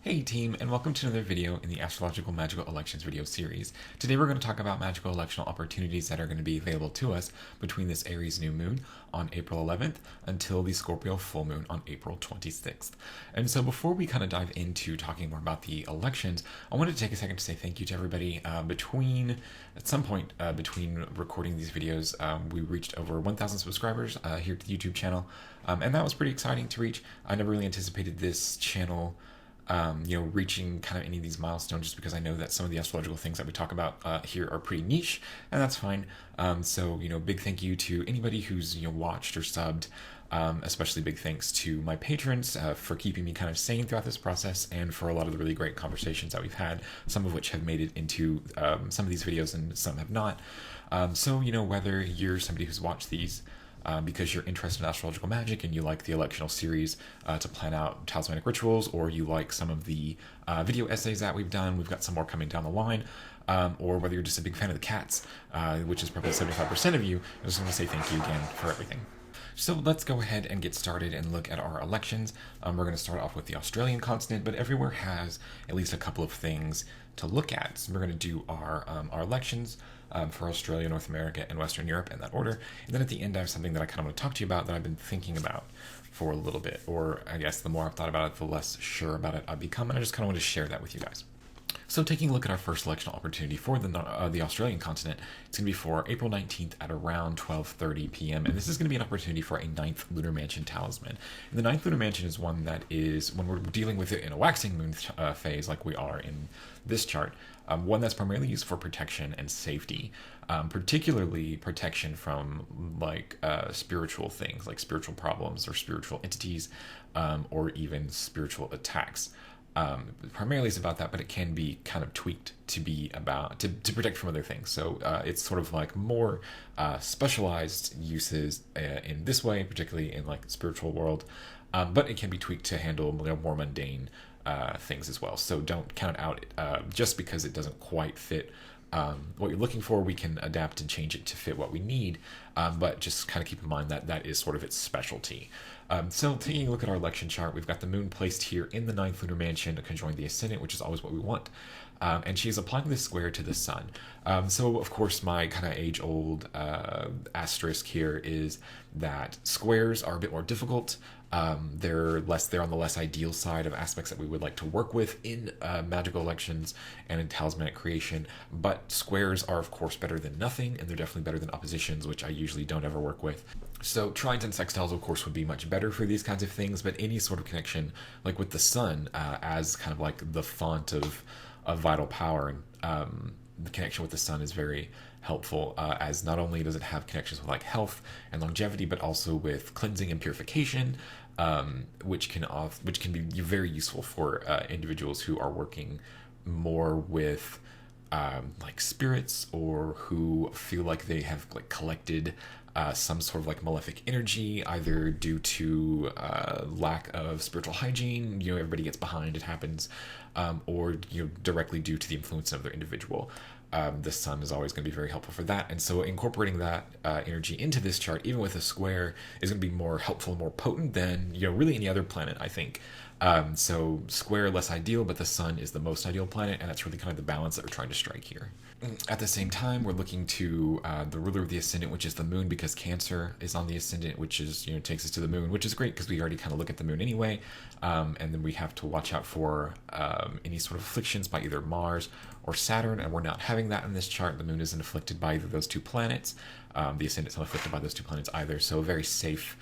Hey team, and welcome to another video in the Astrological Magical Elections video series. Today we're going to talk about magical electional opportunities that are going to be available to us between this Aries New Moon on April 11th until the Scorpio Full Moon on April 26th. And so before we kind of dive into talking more about the elections, I wanted to take a second to say thank you to everybody. At some point between recording these videos, we reached over 1,000 subscribers here to the YouTube channel, and that was pretty exciting to reach. I never really anticipated this channel reaching kind of any of these milestones, just because I know that some of the astrological things that we talk about here are pretty niche, and that's fine. So big thank you to anybody who's watched or subbed. Especially big thanks to my patrons for keeping me kind of sane throughout this process, and for a lot of the really great conversations that we've had, some of which have made it into some of these videos and some have not. So whether you're somebody who's watched these because you're interested in astrological magic and you like the electional series to plan out talismanic rituals, or you like some of the video essays that we've done, we've got some more coming down the line, or whether you're just a big fan of the cats, which is probably 75% of you, I just want to say thank you again for everything. So let's go ahead and get started and look at our elections. We're going to start off with the Australian continent, but everywhere has at least a couple of things to look at. So we're going to do our elections for Australia, North America, and Western Europe in that order. And then at the end, I have something that I kind of want to talk to you about that I've been thinking about for a little bit. Or I guess the more I've thought about it, the less sure about it I've become. And I just kind of want to share that with you guys. So taking a look at our first electional opportunity for the Australian continent, it's going to be for April 19th at around 12:30 p.m. And this is going to be an opportunity for a 9th Lunar Mansion talisman. And the 9th Lunar Mansion is one that is, when we're dealing with it in a waxing moon phase like we are in this chart, one that's primarily used for protection and safety, particularly protection from spiritual things, like spiritual problems or spiritual entities, or even spiritual attacks. Primarily it's about that, but it can be kind of tweaked to be about to protect from other things. So it's sort of like more specialized uses in this way, particularly in like the spiritual world, but it can be tweaked to handle more mundane things as well. So don't count out just because it doesn't quite fit what you're looking for. We can adapt and change it to fit what we need, but just kind of keep in mind that that is sort of its specialty. So taking a look at our election chart, we've got the moon placed here in the 9th Lunar Mansion to conjoin the ascendant, which is always what we want. And she's applying this square to the sun. So of course my kind of age-old asterisk here is that squares are a bit more difficult. They're on the less ideal side of aspects that we would like to work with in magical elections and in talismanic creation, but squares are of course better than nothing, and they're definitely better than oppositions, which I usually don't ever work with. So trines and sextiles of course would be much better for these kinds of things, but any sort of connection like with the sun as kind of like the font of vital power, and the connection with the sun is very helpful, as not only does it have connections with like health and longevity, but also with cleansing and purification, which can be very useful for individuals who are working more with like spirits, or who feel like they have like collected some sort of like malefic energy, either due to lack of spiritual hygiene, everybody gets behind, it happens, or directly due to the influence of their individual. The sun is always going to be very helpful for that, and so incorporating that energy into this chart, even with a square, is going to be more helpful, more potent than really any other planet, I think. So square less ideal, but the sun is the most ideal planet, and that's really kind of the balance that we're trying to strike here. At the same time, we're looking to the ruler of the ascendant, which is the moon, because Cancer is on the ascendant, which is takes us to the moon, which is great because we already kind of look at the moon anyway, and then we have to watch out for any sort of afflictions by either Mars or Saturn, and we're not having that in this chart. The moon isn't afflicted by either of those two planets. The ascendant's not afflicted by those two planets either, so a very safe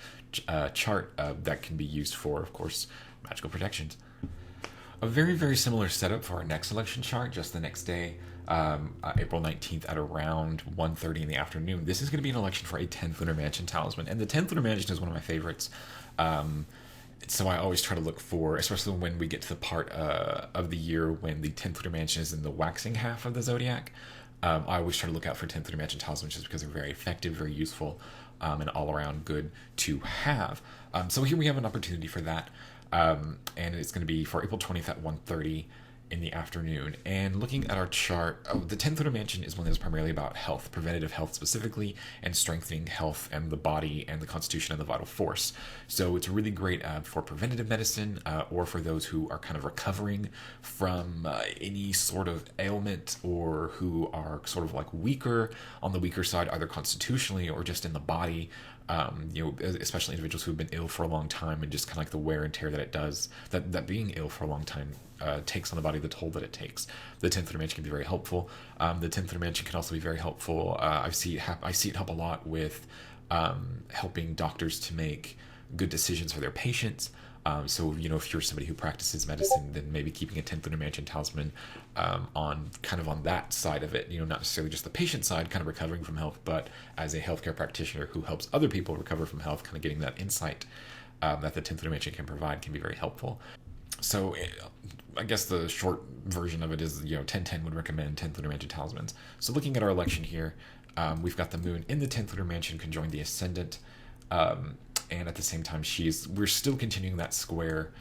chart that can be used for, of course, magical protections. A very, very similar setup for our next election chart, just the next day, April 19th at around 1:30 in the afternoon. This is going to be an election for a 10th Lunar Mansion talisman, and the 10th Lunar Mansion is one of my favorites. So I always try to look for, especially when we get to the part of the year when the 10th Lunar Mansion is in the waxing half of the zodiac, I always try to look out for 10th Lunar Mansion talismans just because they're very effective, very useful, and all around good to have. So here we have an opportunity for that. And it's going to be for April 20th at 1:30, in the afternoon. And looking at our chart, the 10th lunar mansion is one that is primarily about health, preventative health specifically, and strengthening health and the body and the constitution and the vital force. So it's really great for preventative medicine or for those who are kind of recovering from any sort of ailment, or who are sort of like weaker, on the weaker side, either constitutionally or just in the body. Especially individuals who have been ill for a long time, and just kind of like the wear and tear that it does, that being ill for a long time takes on the body, the toll that it takes. The 10th lunar mansion can be very helpful. The 10th lunar mansion can also be very helpful. I see it help a lot with helping doctors to make good decisions for their patients. So, if you're somebody who practices medicine, then maybe keeping a 10th lunar mansion talisman on that side of it, not necessarily just the patient side, kind of recovering from health, but as a healthcare practitioner who helps other people recover from health, kind of getting that insight that the 10th lunar mansion can provide can be very helpful. So I guess the short version of it is, 1010 would recommend 10th lunar mansion talismans. So looking at our election here, we've got the moon in the 10th lunar mansion conjoined the ascendant. And at the same time, we're still continuing that square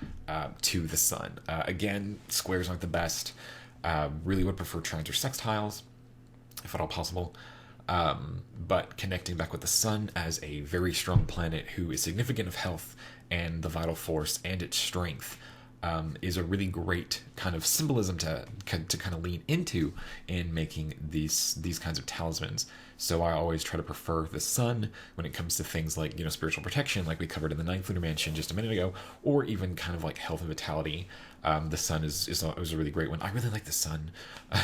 to the sun. Again, squares aren't the best. Really would prefer trines or sextiles, if at all possible. But connecting back with the sun as a very strong planet who is significant of health and the vital force and its strength is a really great kind of symbolism to kind of lean into in making these kinds of talismans. So I always try to prefer the sun when it comes to things like, spiritual protection, like we covered in the 9th lunar mansion just a minute ago, or even kind of like health and vitality. The sun is a really great one. I really like the sun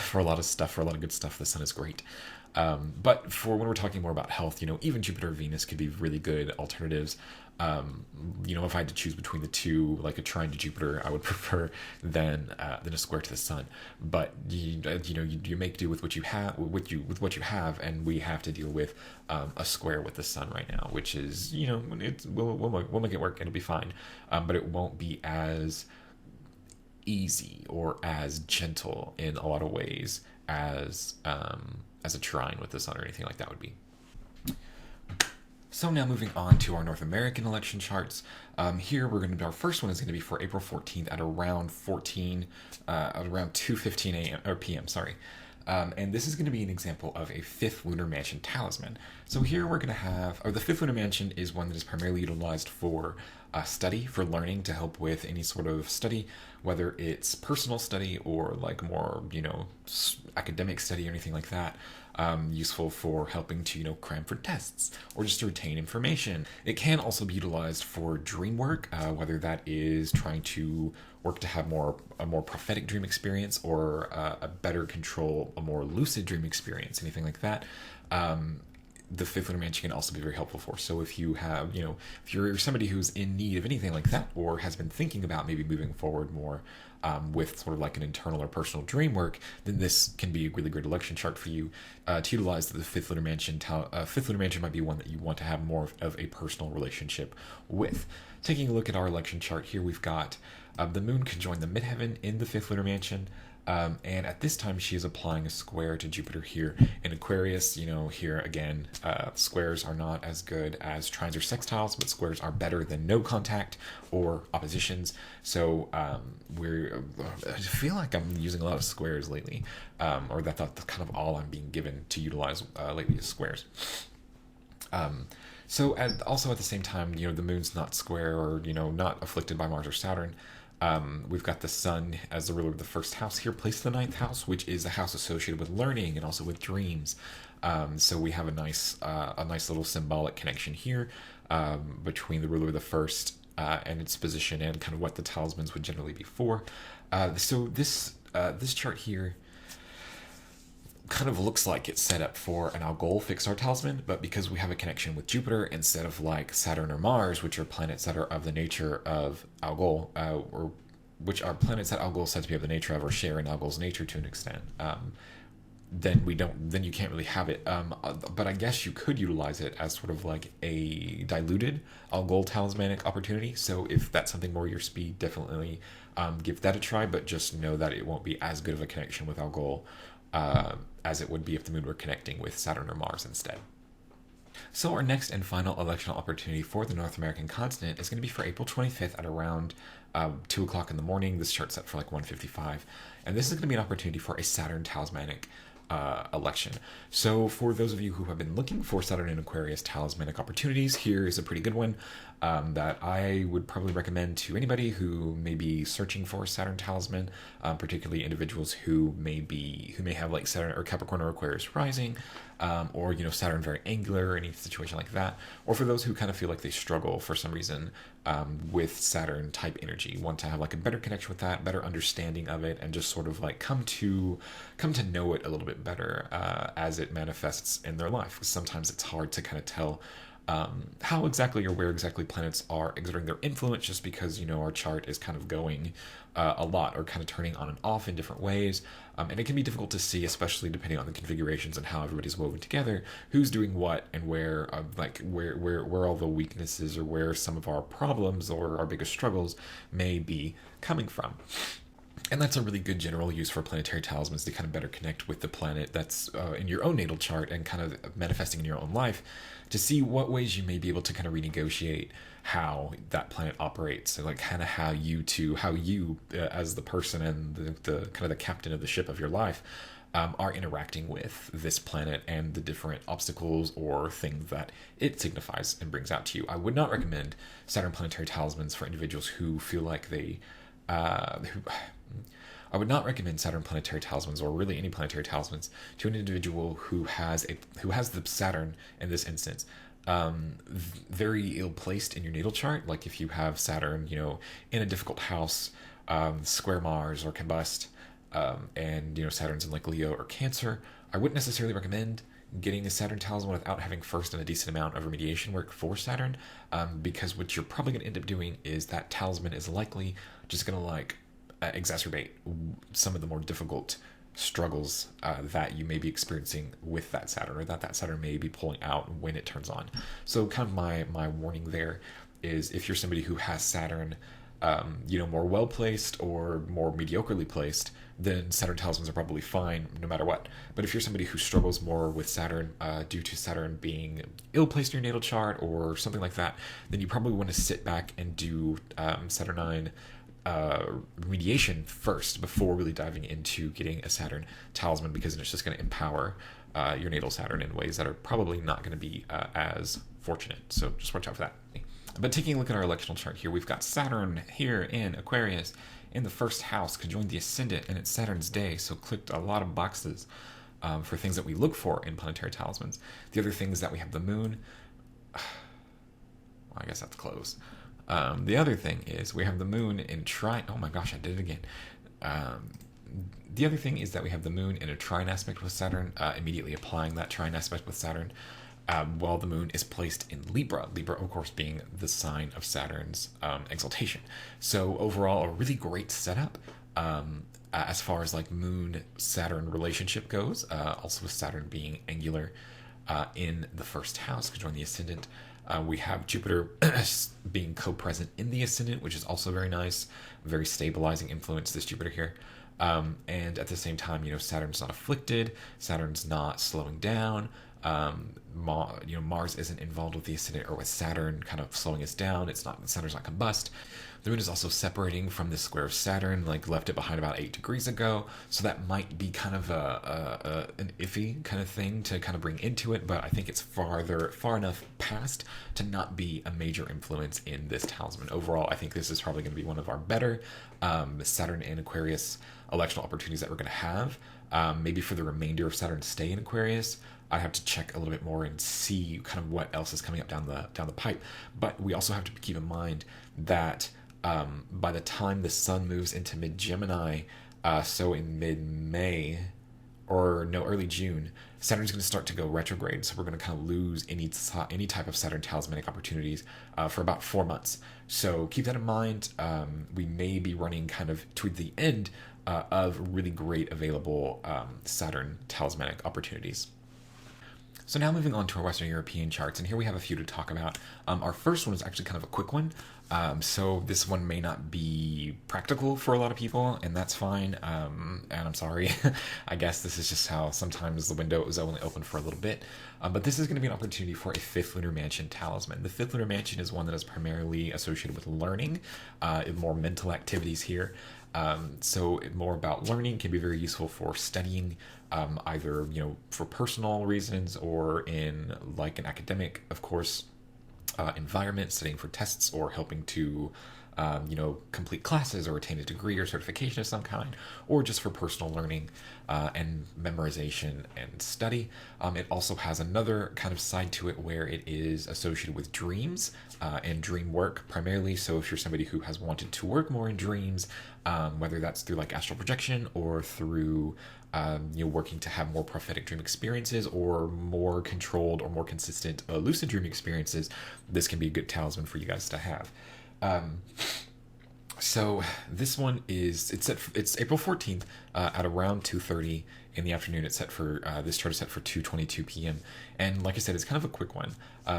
for a lot of stuff, for a lot of good stuff. The sun is great. But for when we're talking more about health, even Jupiter or Venus could be really good alternatives. If I had to choose between the two, like a trine to Jupiter, I would prefer than a square to the sun. But you make do with what you have, with what you have, and we have to deal with a square with the sun right now, which is we'll make it work. It'll be fine, but it won't be as easy or as gentle in a lot of ways as a trine with the sun or anything like that would be. So now moving on to our North American election charts. Here our first one is going to be for April 14th at around 2:15 a.m. or p.m. Sorry. And this is going to be an example of a 5th lunar mansion talisman. So here we're going to have, or the 5th lunar mansion is one that is primarily utilized for study, for learning, to help with any sort of study, whether it's personal study or like more, academic study or anything like that. Useful for helping to, cram for tests or just to retain information. It can also be utilized for dream work, whether that is trying to work to have a more prophetic dream experience, or a better control, a more lucid dream experience, anything like that. The 5th lunar mansion can also be very helpful for. So if you have, if you're somebody who's in need of anything like that, or has been thinking about maybe moving forward more with sort of like an internal or personal dream work, then this can be a really great election chart for you to utilize. The 5th lunar mansion. 5th lunar mansion might be one that you want to have more of a personal relationship with. Taking a look at our election chart here, we've got the moon conjoined the midheaven in the 5th lunar mansion. And at this time, she is applying a square to Jupiter here in Aquarius. Here again, squares are not as good as trines or sextiles, but squares are better than no contact or oppositions. So I feel like I'm using a lot of squares lately, or that's kind of all I'm being given to utilize lately is squares. Also at the same time, the moon's not square or, not afflicted by Mars or Saturn. We've got the sun as the ruler of the first house here, placed in the 9th house, which is a house associated with learning and also with dreams. So we have a nice little symbolic connection here between the ruler of the first and its position, and kind of what the talismans would generally be for. So this chart here kind of looks like it's set up for an Algol fixed star talisman, but because we have a connection with Jupiter instead of like Saturn or Mars, which are planets that are of the nature of Algol, or which are planets that Algol is said to be of the nature of, or share in Algol's nature to an extent, then you can't really have it. But I guess you could utilize it as sort of like a diluted Algol talismanic opportunity. So if that's something more your speed, definitely give that a try, but just know that it won't be as good of a connection with Algol as it would be if the moon were connecting with Saturn or Mars instead. So our next and final electional opportunity for the North American continent is going to be for April 25th at around 2 o'clock in the morning. This chart's set for like 1:55. And this is going to be an opportunity for a Saturn talismanic election. So for those of you who have been looking for Saturn and Aquarius talismanic opportunities, here is a pretty good one that I would probably recommend to anybody who may be searching for a Saturn talisman, particularly individuals who may have like Saturn or Capricorn or Aquarius rising, or Saturn very angular, any situation like that, or for those who kind of feel like they struggle for some reason with Saturn type energy, want to have like a better connection with that, better understanding of it, and just sort of like come to know it a little bit better as it manifests in their life. Sometimes it's hard to kind of tell how exactly or where exactly planets are exerting their influence, just because our chart is kind of going a lot, or kind of turning on and off in different ways, and it can be difficult to see, especially depending on the configurations and how everybody's woven together, who's doing what and where, where all the weaknesses or where some of our problems or our biggest struggles may be coming from. And that's a really good general use for planetary talismans, to kind of better connect with the planet that's in your own natal chart and kind of manifesting in your own life, to see what ways you may be able to kind of renegotiate how that planet operates, and like kind of how you as the person and the kind of the captain of the ship of your life are interacting with this planet and the different obstacles or things that it signifies and brings out to you. I would not recommend Saturn planetary talismans for individuals who feel like I would not recommend Saturn planetary talismans, or really any planetary talismans, to an individual who has the Saturn in this instance very ill placed in your natal chart. Like if you have Saturn, in a difficult house, square Mars or combust, and Saturn's in like Leo or Cancer, I wouldn't necessarily recommend getting a Saturn talisman without having first done a decent amount of remediation work for Saturn, because what you're probably going to end up doing is that talisman is likely just going to like exacerbate some of the more difficult struggles that you may be experiencing with that Saturn, or that Saturn may be pulling out when it turns on. So kind of my warning there is, if you're somebody who has Saturn more well placed or more mediocrely placed, then Saturn talismans are probably fine no matter what. But if you're somebody who struggles more with Saturn due to Saturn being ill placed in your natal chart or something like that, then you probably want to sit back and do Saturnine remediation first before really diving into getting a Saturn talisman, because it's just going to empower your natal Saturn in ways that are probably not going to be as fortunate. So just watch out for that. But taking a look at our electional chart here, we've got Saturn here in Aquarius in the first house, conjoined the ascendant, and it's Saturn's day, so clicked a lot of boxes for things that we look for in planetary talismans. The other thing is that we have the moon. Well, I guess that's close. The other thing is we have the moon in trine. Oh my gosh, I did it again. The other thing is that we have the moon in a trine aspect with Saturn, immediately applying that trine aspect with Saturn, while the moon is placed in Libra. Libra, of course, being the sign of Saturn's exaltation. So overall, a really great setup as far as like moon-Saturn relationship goes. Also with Saturn being angular in the first house, conjoined the ascendant. We have Jupiter being co-present in the ascendant, which is also very nice, very stabilizing influence, this Jupiter here. And at the same time, Saturn's not afflicted, Saturn's not slowing down. Mars isn't involved with the ascendant or with Saturn kind of slowing us down. Saturn's not combust. The moon is also separating from this square of Saturn, like left it behind about 8 degrees ago. So that might be kind of an iffy kind of thing to kind of bring into it, but I think it's far enough past to not be a major influence in this talisman. Overall, I think this is probably going to be one of our better Saturn and Aquarius electional opportunities that we're going to have. Maybe for the remainder of Saturn's stay in Aquarius, I have to check a little bit more and see kind of what else is coming up down the pipe. But we also have to keep in mind that by the time the sun moves into mid-Gemini, so in mid-May, or no, early June, Saturn's going to start to go retrograde. So we're going to kind of lose any type of Saturn talismanic opportunities for about 4 months. So keep that in mind. We may be running kind of toward the end of really great available Saturn talismanic opportunities. So now moving on to our Western European charts, and here we have a few to talk about. Our first one is actually kind of a quick one. So this one may not be practical for a lot of people, and that's fine. And I'm sorry. I guess this is just how sometimes the window is only open for a little bit. But this is going to be an opportunity for a fifth lunar mansion talisman. The fifth lunar mansion is one that is primarily associated with learning, more mental activities here. So more about learning can be very useful for studying, either for personal reasons or in like an academic, of course, environment, studying for tests or helping to complete classes or attain a degree or certification of some kind, or just for personal learning and memorization and study. It also has another kind of side to it where it is associated with dreams and dream work primarily. So if you're somebody who has wanted to work more in dreams, whether that's through like astral projection or through working to have more prophetic dream experiences or more controlled or more consistent lucid dream experiences, this can be a good talisman for you guys to have. So this one it's April 14th at around 2:30 in the afternoon. It's set for this chart is set for 2:22 p.m. and like I said, it's kind of a quick one.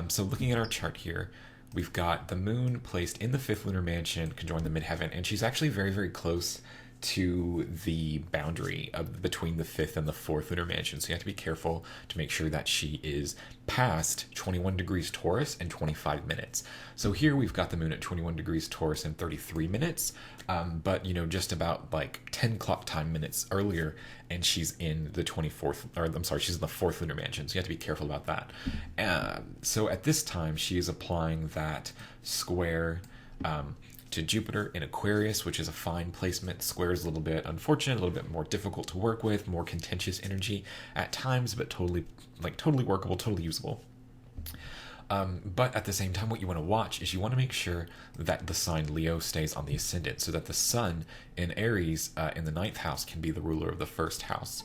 So looking at our chart here, we've got the moon placed in the fifth lunar mansion conjoined the midheaven, and she's actually very, very close to the boundary between the fifth and the fourth lunar mansion. So you have to be careful to make sure that she is past 21 degrees Taurus in 25 minutes. So here we've got the moon at 21 degrees Taurus in 33 minutes, but just about like 10 clock time minutes earlier, and she's in the 24th, or I'm sorry, she's in the fourth lunar mansion. So you have to be careful about that. So at this time, she is applying that square to Jupiter in Aquarius, which is a fine placement. Square is a little bit unfortunate, a little bit more difficult to work with, more contentious energy at times, but totally workable, totally usable. But at the same time, what you want to watch is you want to make sure that the sign Leo stays on the ascendant, so that the sun in Aries in the ninth house can be the ruler of the first house.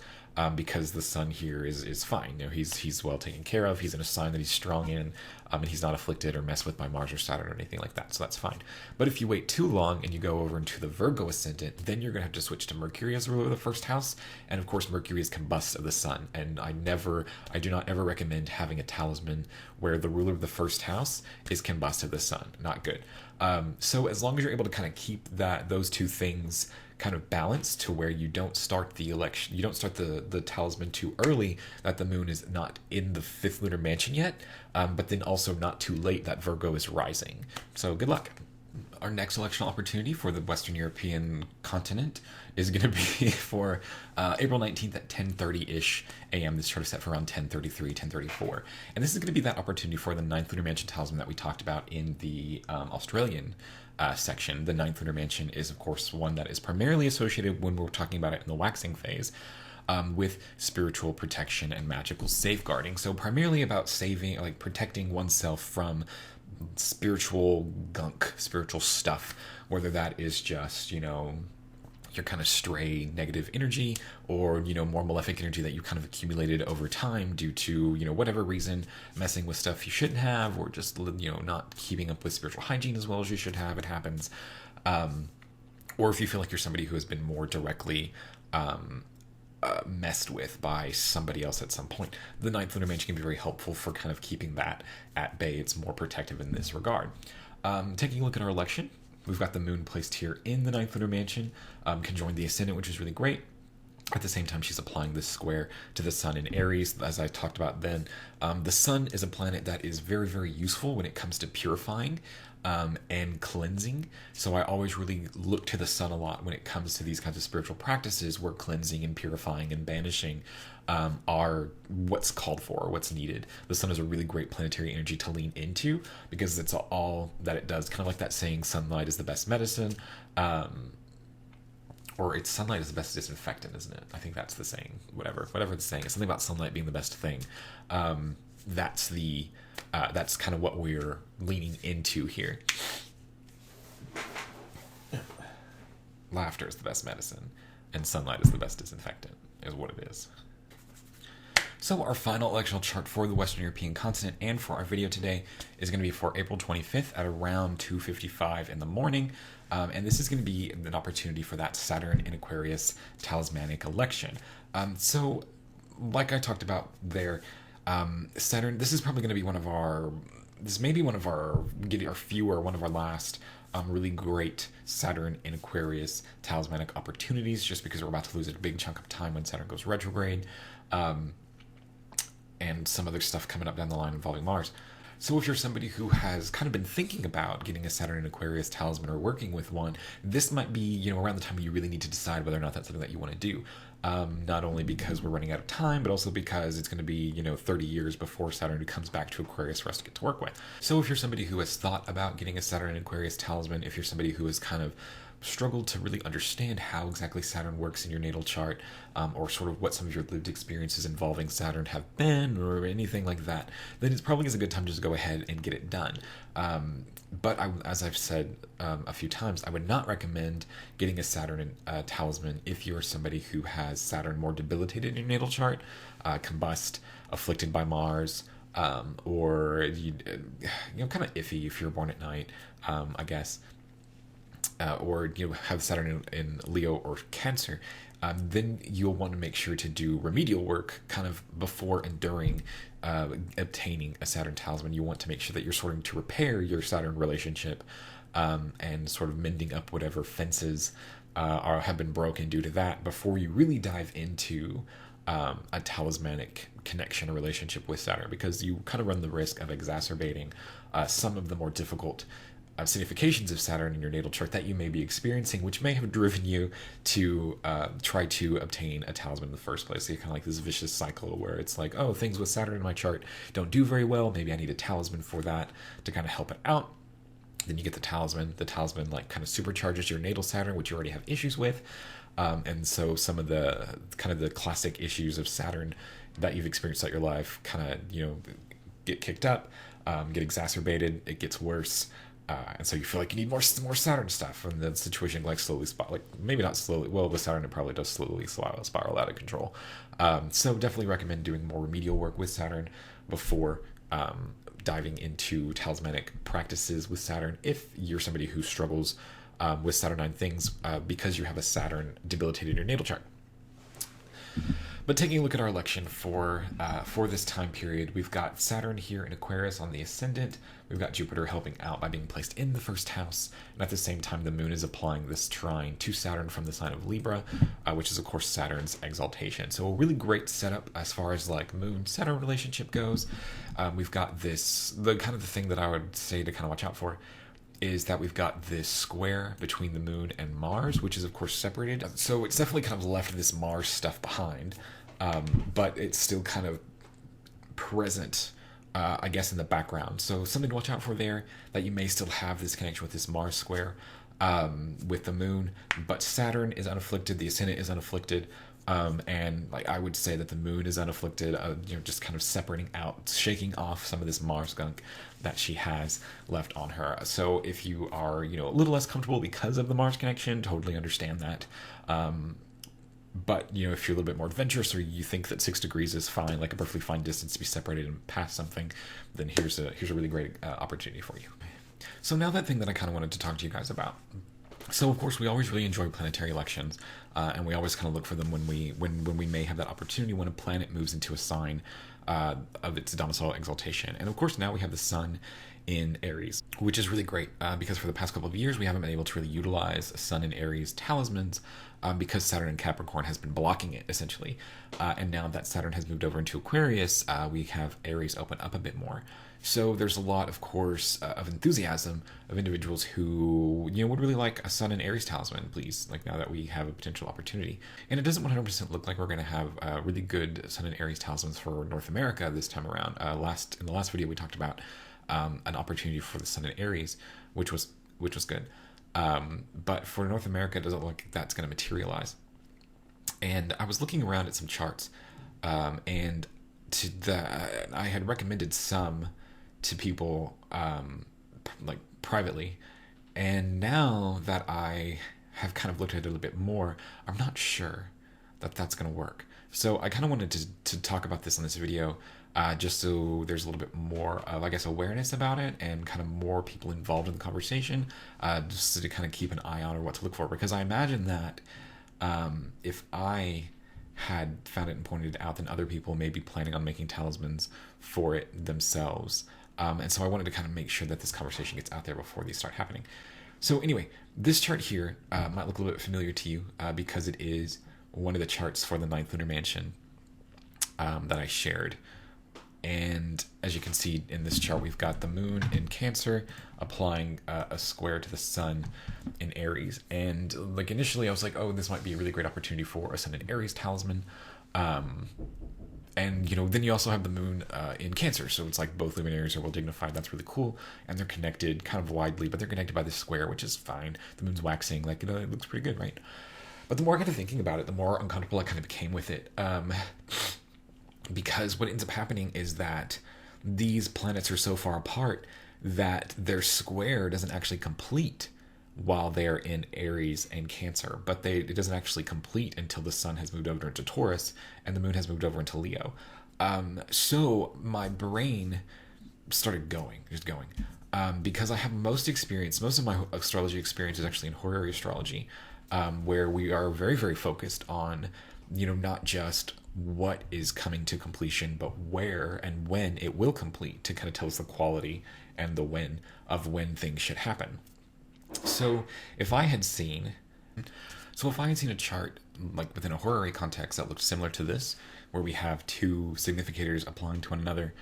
Because the sun here is fine. He's well taken care of. He's in a sign that he's strong in, and he's not afflicted or messed with by Mars or Saturn or anything like that. So that's fine. But if you wait too long and you go over into the Virgo ascendant, then you're going to have to switch to Mercury as ruler of the first house. And of course, Mercury is combust of the sun. And I do not ever recommend having a talisman where the ruler of the first house is combust of the sun. Not good. So as long as you're able to kind of keep those two things kind of balanced to where you don't start the talisman too early, that the moon is not in the fifth lunar mansion yet, but then also not too late that Virgo is rising. So good luck. Our next electional opportunity for the Western European continent is going to be for April 19th at 10:30-ish a.m. This chart is set for around 10:33, 10:34. And this is going to be that opportunity for the ninth lunar mansion talisman that we talked about in the Australian section. The ninth lunar mansion is, of course, one that is primarily associated when we're talking about it in the waxing phase with spiritual protection and magical safeguarding. So primarily about protecting oneself from spiritual gunk, spiritual stuff, whether that is just, your kind of stray negative energy or, more malefic energy that you kind of accumulated over time due to, whatever reason, messing with stuff you shouldn't have, or just, not keeping up with spiritual hygiene as well as you should have. It happens. Or if you feel like you're somebody who has been more directly messed with by somebody else at some point, the ninth lunar mansion can be very helpful for kind of keeping that at bay. It's more protective in this regard. Taking a look at our election, we've got the moon placed here in the ninth lunar mansion, conjoined the ascendant, which is really great. At the same time, she's applying this square to the sun in Aries, as I talked about then. The sun is a planet that is very, very useful when it comes to purifying and cleansing. So I always really look to the sun a lot when it comes to these kinds of spiritual practices where cleansing and purifying and banishing are what's called for, what's needed. The sun is a really great planetary energy to lean into because it's all that it does. Kind of like that saying, sunlight is the best medicine. Or it's sunlight is the best disinfectant, isn't it? I think that's the saying. Whatever the saying is, something about sunlight being the best thing. That's kind of what we're leaning into here. Laughter is the best medicine, and sunlight is the best disinfectant, is what it is. So our final electional chart for the Western European continent and for our video today is going to be for April 25th at around 2:55 in the morning. And this is going to be an opportunity for that Saturn in Aquarius talismanic election. So like I talked about there, Saturn, this is probably going to be this may be one of one of our last really great Saturn in Aquarius talismanic opportunities, just because we're about to lose a big chunk of time when Saturn goes retrograde, and some other stuff coming up down the line involving Mars. So if you're somebody who has kind of been thinking about getting a Saturn in Aquarius talisman or working with one, this might be, around the time you really need to decide whether or not that's something that you want to do. Not only because we're running out of time, but also because it's going to be, 30 years before Saturn comes back to Aquarius for us to get to work with. So if you're somebody who has thought about getting a Saturn in Aquarius talisman, if you're somebody who has kind of struggled to really understand how exactly Saturn works in your natal chart, or sort of what some of your lived experiences involving Saturn have been, or anything like that, then it probably is a good time just to go ahead and get it done. But as I've said a few times, I would not recommend getting a Saturn talisman if you're somebody who has Saturn more debilitated in your natal chart, combust, afflicted by Mars, or kind of iffy if you're born at night, I guess. Or have Saturn in Leo or Cancer, then you'll want to make sure to do remedial work kind of before and during obtaining a Saturn talisman. You want to make sure that you're starting to repair your Saturn relationship, and sort of mending up whatever fences have been broken due to that before you really dive into a talismanic connection or relationship with Saturn, because you kind of run the risk of exacerbating some of the more difficult significations of Saturn in your natal chart that you may be experiencing, which may have driven you to try to obtain a talisman in the first place. So you're kind of like this vicious cycle where it's like, oh, things with Saturn in my chart don't do very well. Maybe I need a talisman for that to kind of help it out. Then you get the talisman. The talisman like kind of supercharges your natal Saturn, which you already have issues with. And so some of the kind of the classic issues of Saturn that you've experienced throughout your life kind of, get kicked up, get exacerbated. It gets worse. And so you feel like you need more Saturn stuff, and the situation maybe not slowly. Well, with Saturn it probably does slowly spiral out of control. So definitely recommend doing more remedial work with Saturn before diving into talismanic practices with Saturn. If you're somebody who struggles with Saturnine things because you have a Saturn debilitated in your natal chart. But taking a look at our election for this time period, we've got Saturn here in Aquarius on the ascendant. We've got Jupiter helping out by being placed in the first house. And at the same time, the moon is applying this trine to Saturn from the sign of Libra, which is, of course, Saturn's exaltation. So a really great setup as far as like moon-Saturn relationship goes. We've got the thing that I would say to kind of watch out for is that we've got this square between the moon and Mars, which is, of course, separated. So it's definitely kind of left this Mars stuff behind. But it's still kind of present, I guess, in the background. So something to watch out for there, that you may still have this connection with this Mars square with the moon. But Saturn is unafflicted, the ascendant is unafflicted, and like I would say that the moon is unafflicted, just kind of separating out, shaking off some of this Mars gunk that she has left on her. So if you are, a little less comfortable because of the Mars connection, totally understand that. But, if you're a little bit more adventurous, or you think that 6 degrees is fine, like a perfectly fine distance to be separated and past something, then here's a really great opportunity for you. So now that thing that I kind of wanted to talk to you guys about. So, of course, we always really enjoy planetary elections, and we always kind of look for them when we may have that opportunity, when a planet moves into a sign of its domicile exaltation. And, of course, now we have the sun in Aries, which is really great because for the past couple of years, we haven't been able to really utilize Sun in Aries talismans because Saturn in Capricorn has been blocking it, essentially. And now that Saturn has moved over into Aquarius, we have Aries open up a bit more. So there's a lot, of course, of enthusiasm of individuals who, would really like a Sun in Aries talisman, please, like now that we have a potential opportunity. And it doesn't 100% look like we're going to have really good Sun in Aries talismans for North America this time around. In the last video, we talked about an opportunity for the Sun in Aries, which was good. But for North America, it doesn't look like that's going to materialize. And I was looking around at some charts, and I had recommended some to people, like privately. And now that I have kind of looked at it a little bit more, I'm not sure that that's going to work. So I kind of wanted to talk about this in this video, just so there's a little bit more of, I guess, awareness about it and kind of more people involved in the conversation, just to kind of keep an eye on or what to look for. Because I imagine that if I had found it and pointed it out, then other people may be planning on making talismans for it themselves. And so I wanted to kind of make sure that this conversation gets out there before these start happening. So anyway, this chart here might look a little bit familiar to you because it is one of the charts for the ninth Lunar Mansion that I shared. And as you can see in this chart, we've got the moon in Cancer applying a square to the sun in Aries. And like initially I was like, oh, this might be a really great opportunity for a sun in Aries talisman. And, then you also have the moon in Cancer. So it's like both luminaries are well dignified. That's really cool. And they're connected kind of widely, but they're connected by this square, which is fine. The moon's waxing. Like, it looks pretty good, right? But the more I got to thinking about it, the more uncomfortable I kind of became with it. Because what ends up happening is that these planets are so far apart that their square doesn't actually complete while they're in Aries and Cancer, but it doesn't actually complete until the sun has moved over into Taurus and the moon has moved over into Leo. So my brain started just going. Because I have most of my astrology experience is actually in horary astrology, where we are very, very focused on, not just what is coming to completion, but where and when it will complete to kind of tell us the quality and the when of when things should happen. So if I had seen a chart like within a horary context that looked similar to this, where we have two significators applying to one another,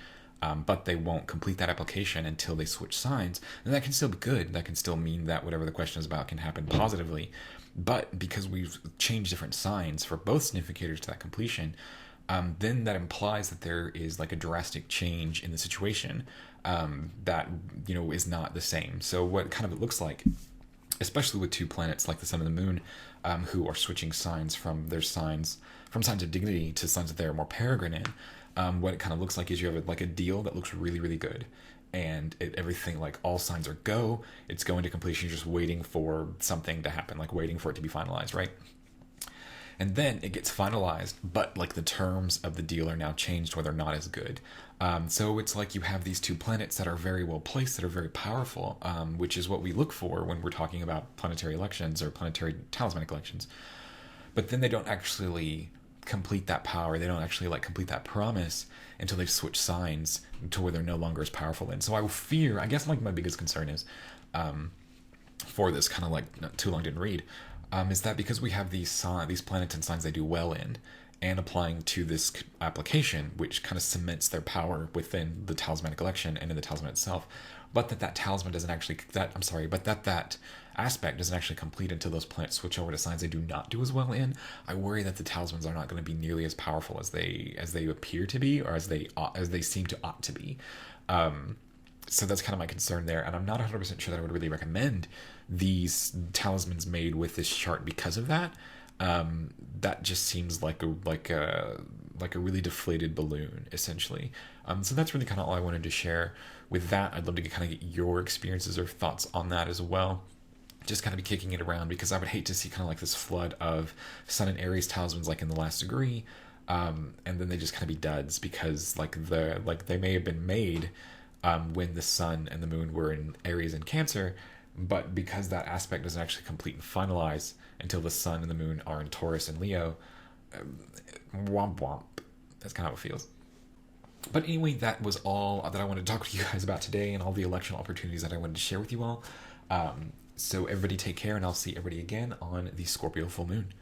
but they won't complete that application until they switch signs, then that can still be good. That can still mean that whatever the question is about can happen positively. But because we've changed different signs for both significators to that completion, then that implies that there is like a drastic change in the situation that is not the same. So what kind of it looks like, especially with two planets like the sun and the moon, who are switching signs from signs of dignity to signs that they're more peregrine in, what it kind of looks like is you have like a deal that looks really, really good. And everything, like all signs are go, it's going to completion, you're just waiting for something to happen, like waiting for it to be finalized, right? And then it gets finalized, but like the terms of the deal are now changed where they're not as good. So it's like you have these two planets that are very well placed, that are very powerful, which is what we look for when we're talking about planetary elections or planetary talismanic elections. But then they don't actually complete that power. They don't actually like complete that promise until they've switched signs to where they're no longer as powerful. And so I guess like my biggest concern is, for this kind of like not too long didn't read, is that because we have these planets and signs they do well in, and applying to this application, which kind of cements their power within the talismanic election and in the talisman itself, but that aspect doesn't actually complete until those planets switch over to signs they do not do as well in. I worry that the talismans are not going to be nearly as powerful as they appear to be, or as they seem to ought to be. So that's kind of my concern there, and I'm not 100% sure that I would really recommend these talismans made with this chart because of that. That just seems like a really deflated balloon, essentially. So that's really kind of all I wanted to share with that. I'd love to kind of get your experiences or thoughts on that as well. Just kind of be kicking it around, because I would hate to see kind of like this flood of Sun and Aries talismans like in the last degree, and then they just kind of be duds because they may have been made when the Sun and the Moon were in Aries and Cancer, but because that aspect doesn't actually complete and finalize until the Sun and the Moon are in Taurus and Leo, womp womp. That's kind of how it feels. But anyway, that was all that I wanted to talk to you guys about today, and all the election opportunities that I wanted to share with you all. So everybody take care, and I'll see everybody again on the Scorpio Full Moon.